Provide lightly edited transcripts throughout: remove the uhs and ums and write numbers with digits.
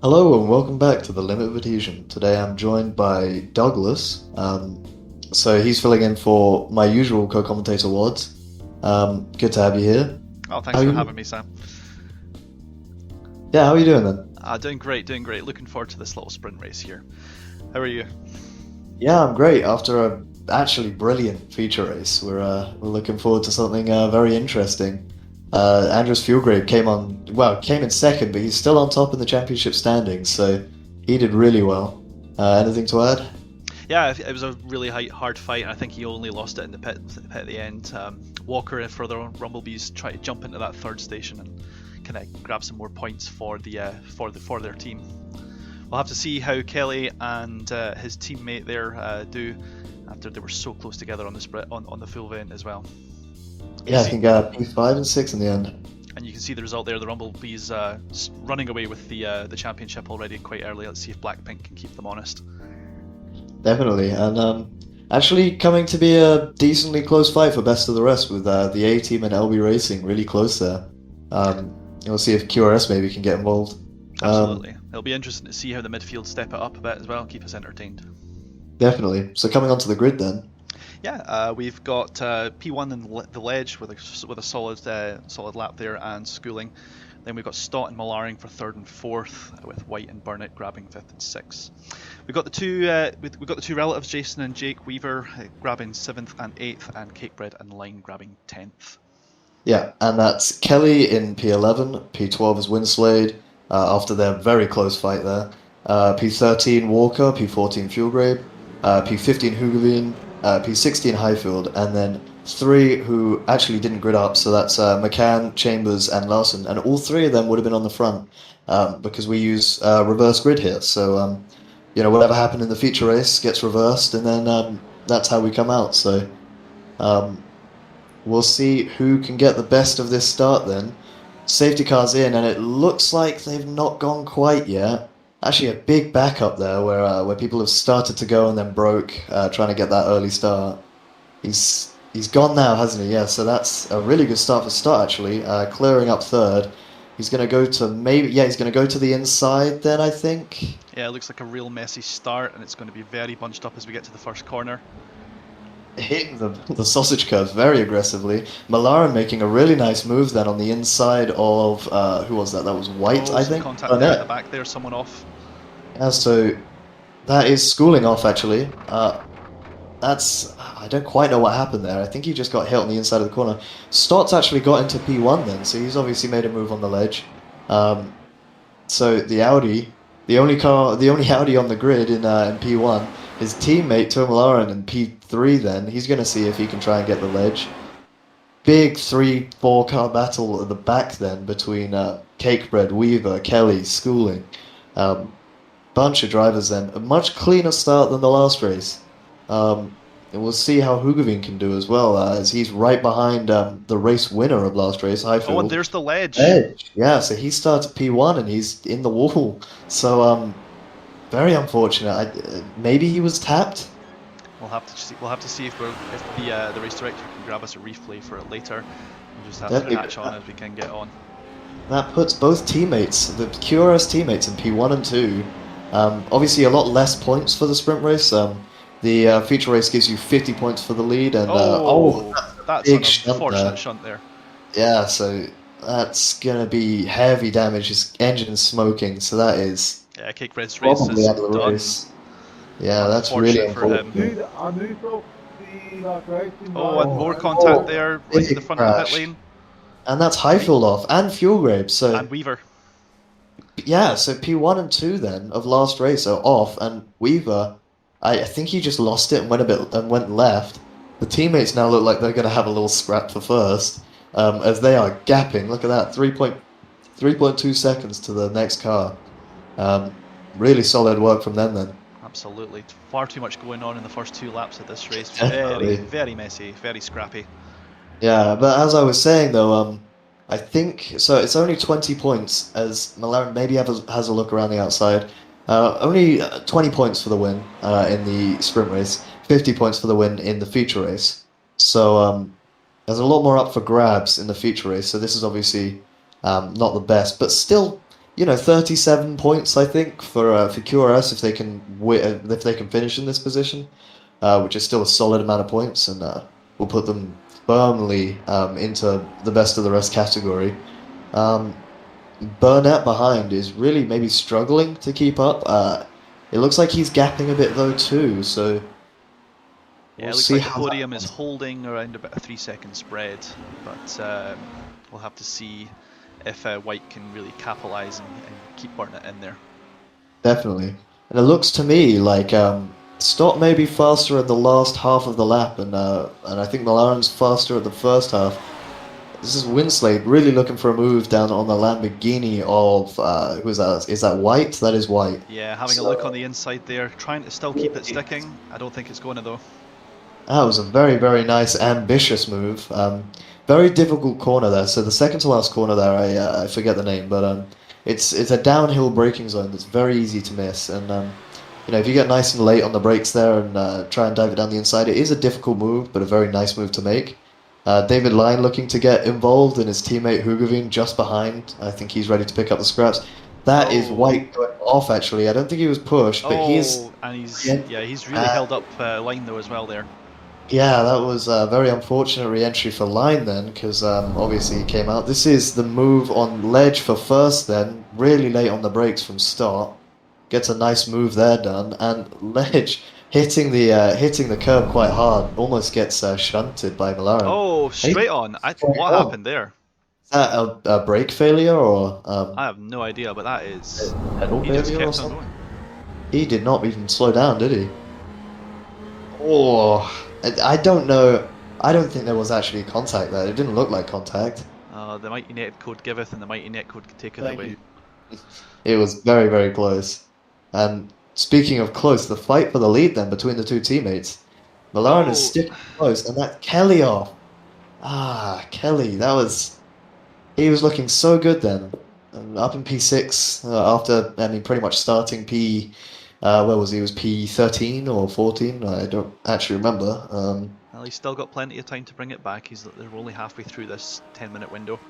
Hello and welcome back to the Limit of Adhesion. Today I'm joined by Douglas. So he's filling in for my usual co-commentator Wads. Good to have you here. Oh, thanks for having me, Sam. Yeah, how are you doing then? Doing great. Looking forward to this little sprint race here. How are you? Yeah, I'm great. After a actually brilliant feature race, we're looking forward to something very interesting. Andris Fuellgrabe came in second, but he's still on top in the championship standings, so he did really well. Anything to add? Yeah, it was a really hard fight. I think he only lost it in the pit at the end. Walker for the Rumblebees tried to jump into that third station and kind of grab some more points for their team. We'll have to see how Kelly and his teammate there do after they were so close together on the sprint on the full event as well. Yeah, I think P5 and 6 in the end. And you can see the result there. The Rumblebees running away with the championship already quite early. Let's see if Blackpink can keep them honest. Definitely, and actually coming to be a decently close fight for best of the rest with the A team and LB Racing really close there. We'll see if QRS maybe can get involved. Absolutely. It'll be interesting to see how the midfield step it up a bit as well, keep us entertained. Definitely. So coming onto the grid then. Yeah, we've got P1 in the ledge with a solid lap there and schooling. Then we've got Stott and Molarin for third and fourth, with White and Burnett grabbing fifth and sixth. We've got the two relatives, Jason and Jake Weaver, grabbing seventh and eighth, and Cakebread and Line grabbing 10th. Yeah, and that's Kelly in P11, P12 is Winslade, after their very close fight there. P13 Walker, P14 Fuellgrabe, P15 Hugavine, P16 Highfield, and then three who actually didn't grid up, so that's McCann, Chambers, and Larsen, and all three of them would have been on the front because we use reverse grid here. So whatever happened in the feature race gets reversed, and then that's how we come out. So we'll see who can get the best of this start then. Safety car's in, and it looks like they've not gone quite yet. Actually, a big backup there where people have started to go and then broke, trying to get that early start. He's gone now, hasn't he? Yeah, so that's a really good start for Stott, actually. Clearing up third. He's going to go to he's going to go to the inside then, I think. Yeah, it looks like a real messy start, and it's going to be very bunched up as we get to the first corner. Hitting the sausage curve very aggressively. Molarin making a really nice move then on the inside of, who was that? That was White, I think? Contact there at the back there, someone off. Yeah, so that is schooling off, actually. I don't quite know what happened there. I think he just got hit on the inside of the corner. Stott's actually got into P1 then, so he's obviously made a move on the ledge. So the Audi, the only Audi on the grid in P1, his teammate Ture in P3 then, he's going to see if he can try and get the ledge. Big 3-4 car battle at the back then between Cakebread, Weaver, Kelly, Schooling. Bunch of drivers then. A much cleaner start than the last race. And we'll see how Hugavine can do as well, as he's right behind the race winner of last race, Highfield. Oh, and there's the ledge. Yeah, so he started P1 and he's in the wall. So very unfortunate. Maybe he was tapped. We'll have to see if the race director can grab us a replay for it later. We'll just have to catch on as we can get on. That puts both teammates, the QRS teammates, in P1 and 2. Obviously, a lot less points for the sprint race. The feature race gives you 50 points for the lead, and that's an unfortunate shunt there. Yeah, so that's gonna be heavy damage. His engine's smoking, so that is Cakebread's race is out of the done. race. Yeah, that's really important. And more contact there, right in the front of the pit lane. And that's Highfield off, and Fuellgrabe, so... And Weaver. Yeah, so P1 and 2 then, of last race are off, and Weaver, I think he just lost it and went left. The teammates now look like they're going to have a little scrap for first, as they are gapping. Look at that, 3.2 seconds to the next car. Really solid work from them then. Absolutely. Far too much going on in the first 2 laps of this race. Definitely. Very messy, very scrappy. Yeah, but as I was saying though, I think, so it's only 20 points, as Molarin maybe has a look around the outside. Only 20 points for the win in the sprint race, 50 points for the win in the feature race. So there's a lot more up for grabs in the feature race, so this is obviously not the best, but still 37 points, I think, for QRS if they can finish in this position, which is still a solid amount of points, and will put them firmly into the best of the rest category. Um, Burnett behind is really maybe struggling to keep up. It looks like he's gapping a bit though too, so Yeah, we'll it looks see like the how podium that is goes. holding around about a 3-second spread, but we'll have to see if White can really capitalise and keep Burnett in there. Definitely. And it looks to me like Stott may be faster at the last half of the lap, and I think Molarin's faster at the first half. This is Winslade really looking for a move down on the Lamborghini of who is that? Is that White? That is White. Yeah, having a look on So the inside there, trying to still keep it sticking. I don't think it's going to though. that was a very, very nice, ambitious move. Very difficult corner there. So the second to last corner there, I forget the name, but it's a downhill braking zone that's very easy to miss. And if you get nice and late on the brakes there and try and dive it down the inside, it is a difficult move, but a very nice move to make. David Line looking to get involved, and his teammate Hugavine just behind. I think he's ready to pick up the scraps. That is Oh, White going off. Actually, I don't think he was pushed, but he's. oh, and he's really held up Line though as well there. Yeah, that was a very unfortunate re-entry for Line then, because obviously he came out. This is the move on ledge for first then, really late on the brakes from Stott. Gets a nice move there done, and ledge hitting the curb quite hard, almost gets shunted by Molarin. Oh, Hey, straight on. straight What on. happened there? Is that a brake failure or I have no idea, but that is. pedal He just failure or kept on something? going. He did not even slow down, did he? Oh, I don't know. I don't think there was actually contact there. It didn't look like contact. The mighty net code giveth and the mighty net code taketh Thank away. you. It was very, very close. And speaking of close, the fight for the lead then between the two teammates. Molarin is Oh, sticking close, and that Kelly off. Kelly, he was looking so good then. Up in P6 after, I mean, pretty much starting where was he? It was P13 or 14? I don't actually remember. well, he's still got plenty of time to bring it back. They're only halfway through this 10-minute window.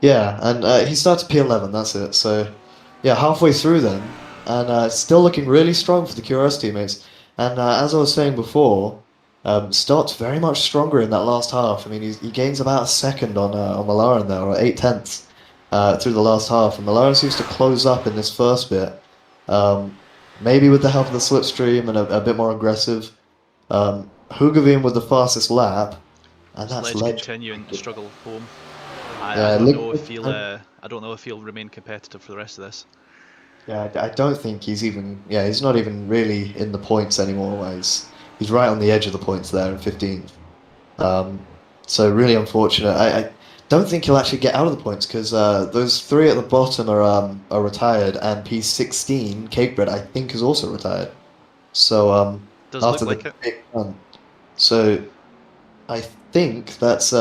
Yeah, and he started P11, that's it. So, yeah, halfway through then, and still looking really strong for the QRS teammates. And as I was saying before, Stott's very much stronger in that last half. I mean, he gains about a second on Molarin there, or 8 tenths through the last half. And Molarin seems to close up in this first bit, maybe with the help of the slipstream and a bit more aggressive. Hugavine with the fastest lap, and that's Sledge Ledge. continuing to struggle home. I Yeah, don't know if he'll remain competitive for the rest of this. Yeah, I don't think he's even. Yeah, he's not even really in the points anymore. He's right on the edge of the points there in 15th. Um, so really unfortunate. I don't think he'll actually get out of the points because those three at the bottom are retired, and P16 Cakebread I think is also retired. So Does look after the like it. big run, so I think that's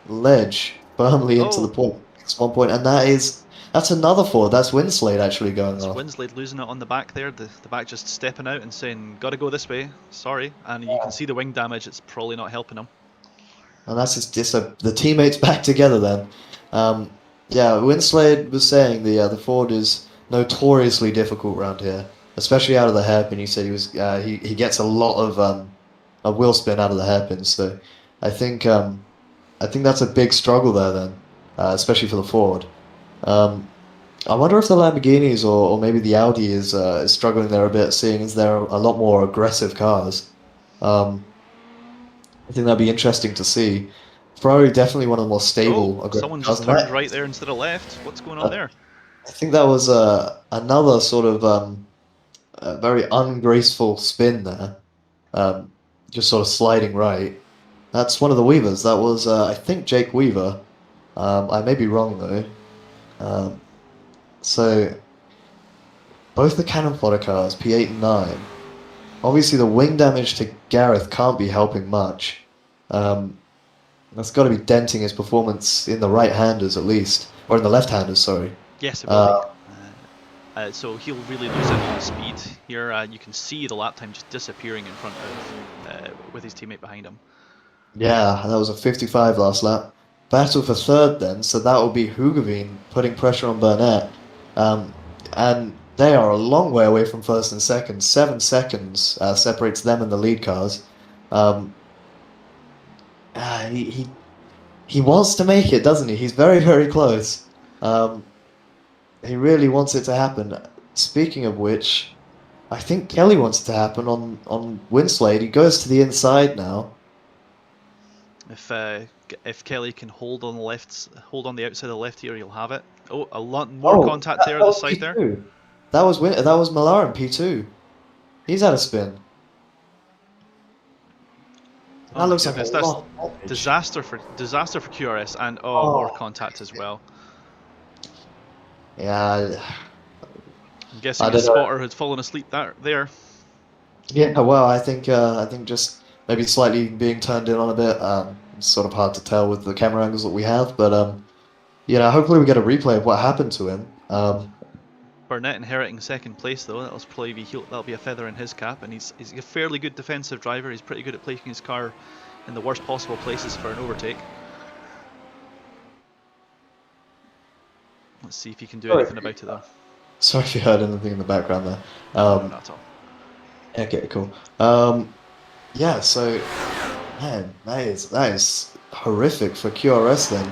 Ledge firmly into the Oh, point. It's 1 point, and that's another forward. That's Winslade actually going it's off. Winslade losing it on the back there. The back just stepping out and saying, "Gotta go this way." Sorry, and you can see the wing damage. It's probably not helping him. And that's just the teammates back together then. Um, yeah, Winslade was saying the forward is notoriously difficult around here, especially out of the hairpin. He said he gets a lot of wheel spin out of the hairpin. So I think I think that's a big struggle there then, especially for the forward. Um, I wonder if the Lamborghinis or maybe the Audi is struggling there a bit, seeing as they're a lot more aggressive cars. Um, I think that'd be interesting to see. Ferrari definitely one of the more Oh, stable aggressive someone cars, just and turned right there instead of left. What's going on uh, there? I think that was another sort of very ungraceful spin there, um, just sort of sliding right. That's one of the Weavers. That was I think Jake Weaver. I may be wrong though. Um, so both the cannon fodder cars, P8 and 9. Obviously, the wing damage to Gareth can't be helping much. Um, that's got to be denting his performance in the right-handers at least, or in the left-handers. Sorry. Yes, it will be. Uh, So he'll really lose out on speed here. You can see the lap time just disappearing in front of with his teammate behind him. yeah, that was a 55 last lap. battle for third then, so that will be Hugavine putting pressure on Burnett. And they are a long way away from first and second. 7 seconds separates them and the lead cars. He wants to make it, doesn't he? He's very, very close. He really wants it to happen. Speaking of which, I think Kelly wants it to happen on Winslade. He goes to the inside now. If Kelly can hold on the outside of the left here, he'll have it. Oh, a lot more contact there at the side P2. there. That was Molarin P2. He's had a spin. Oh, That looks goodness, like a that's lot of damage. disaster for QRS, and more contact as well. Yeah. I'm guessing the spotter had fallen asleep there. Yeah, well, I think just maybe slightly being turned in on a bit. It's sort of hard to tell with the camera angles that we have, but hopefully we get a replay of what happened to him. Burnett inheriting second place though. That'll be a feather in his cap, and he's a fairly good defensive driver. He's pretty good at placing his car in the worst possible places for an overtake. Let's see if he can do anything about it though. Sorry if you heard anything in the background there. No, not at all. Okay, cool. Yeah, so man, that is horrific for QRS then.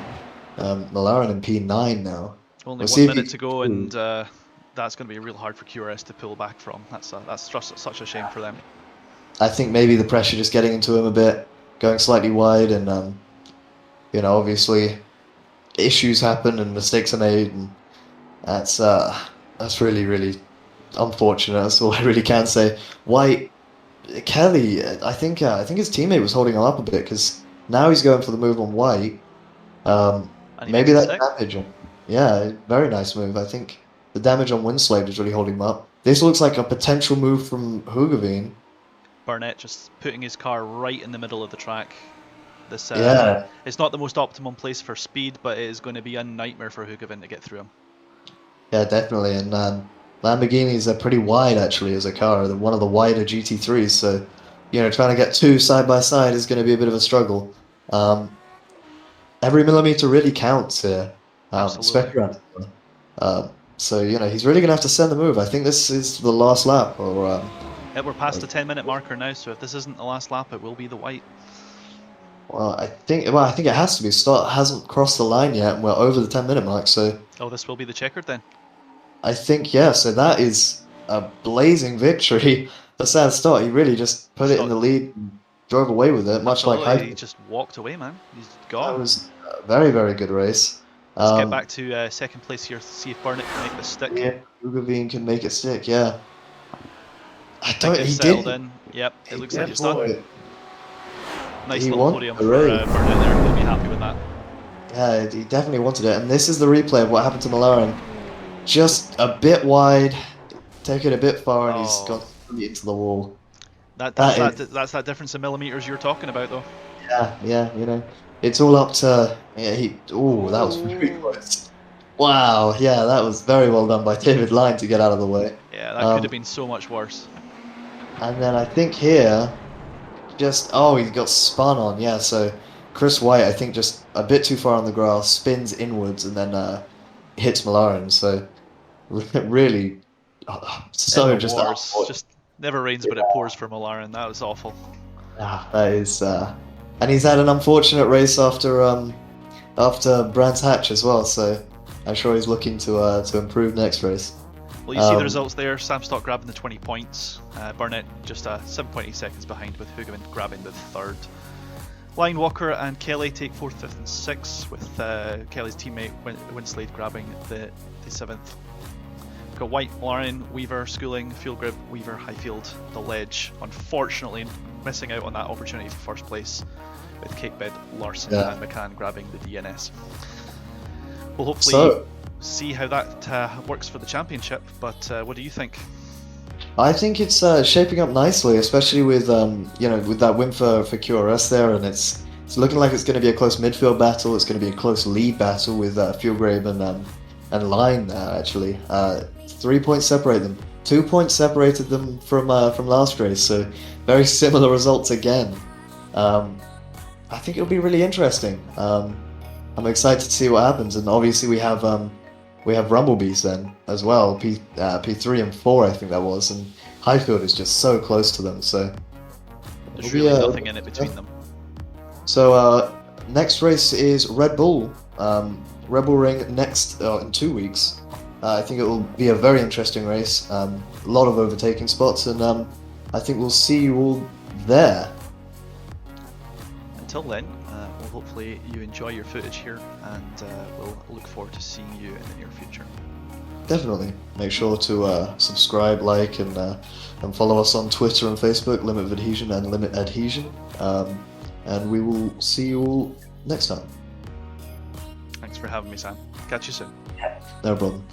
Molarin in P9 now. Only 1 minute to go, and that's going to be real hard for QRS to pull back from. That's just such a shame for them. I think maybe the pressure just getting into him a bit, going slightly wide, and obviously issues happen and mistakes are made, and that's really, really unfortunate. That's all I really can say. Kelly, I think his teammate was holding him up a bit, because now he's going for the move on White. Maybe that damage. Yeah, very nice move. I think the damage on Winslade is really holding him up. This looks like a potential move from Hugavine. Burnett just putting his car right in the middle of the track. This it's not the most optimum place for speed, but it is going to be a nightmare for Hugavine to get through him. Yeah, definitely. And Lamborghinis are pretty wide actually as a car. They're one of the wider GT3s, so trying to get two side by side is going to be a bit of a struggle. Every millimeter really counts here. Especially around. So he's really going to have to send the move. I think this is the last lap, or we're past the 10-minute marker now. So if this isn't the last lap, it will be the White. Well, I think it has to be. Stott hasn't crossed the line yet, and we're over the 10-minute mark. So this will be the checkered then. I think so that is a blazing victory for Sam Stott. He really just put it in the lead and drove away with it, much like Highfield. He just walked away, man. He's gone. That was a very, very good race. Let's get back to second place here to see if Burnett can make this stick. Yeah, Hugavine can make it stick, yeah. He did. Yep, it looks like it's done. Nice little podium for Burnett there. He'll be happy with that. Yeah, he definitely wanted it. And this is the replay of what happened to Molarin. Just a bit wide, take it a bit far, and he's got into the wall. That's that difference in millimeters you're talking about, though. Yeah, it's all up to that was very close. Wow, yeah, that was very well done by David Line to get out of the way. Yeah, that could have been so much worse. And then I think here, he got spun on. Yeah, so Chris White, I think, just a bit too far on the grass, spins inwards, and then hits Molarin. So really, just never rains, but it pours for Molarin. That was awful. That is, and he's had an unfortunate race after Brands Hatch as well. So I'm sure he's looking to improve next race. Well, you see the results there. Sam Stott grabbing the 20 points. Burnett just 7.8 seconds behind, with Hugavine grabbing the third. Line Walker and Kelly take 4th, 5th, and 6th, with Kelly's teammate Winslade grabbing the 7th. We've got White, Molarin, Weaver, Schooling, Fuellgrabe, Weaver, Highfield, the ledge. Unfortunately, missing out on that opportunity for first place, with Cakebed, Larsen and McCann grabbing the DNS. We'll hopefully see how that works for the championship, but what do you think? I think it's shaping up nicely, especially with with that win for QRS there, and it's looking like it's going to be a close midfield battle. It's going to be a close lead battle with Fuellgrabe and Line actually. 3 points separate them. 2 points separated them from last race, so very similar results again. I think it'll be really interesting. I'm excited to see what happens, and obviously we have Rumblebees then as well, P3 and 4 I think that was, and Highfield is just so close to them, so There's it'll be, really nothing in it between them. So next race is Red Bull, Red Bull Ring next in 2 weeks. I think it will be a very interesting race, a lot of overtaking spots, and I think we'll see you all there. Until then, well, hopefully you enjoy your footage here, and we'll look forward to seeing you in the near future. Definitely. Make sure to subscribe, like, and follow us on Twitter and Facebook, Limit of Adhesion and Limit Adhesion. And we will see you all next time. Thanks for having me, Sam. Catch you soon. No problem.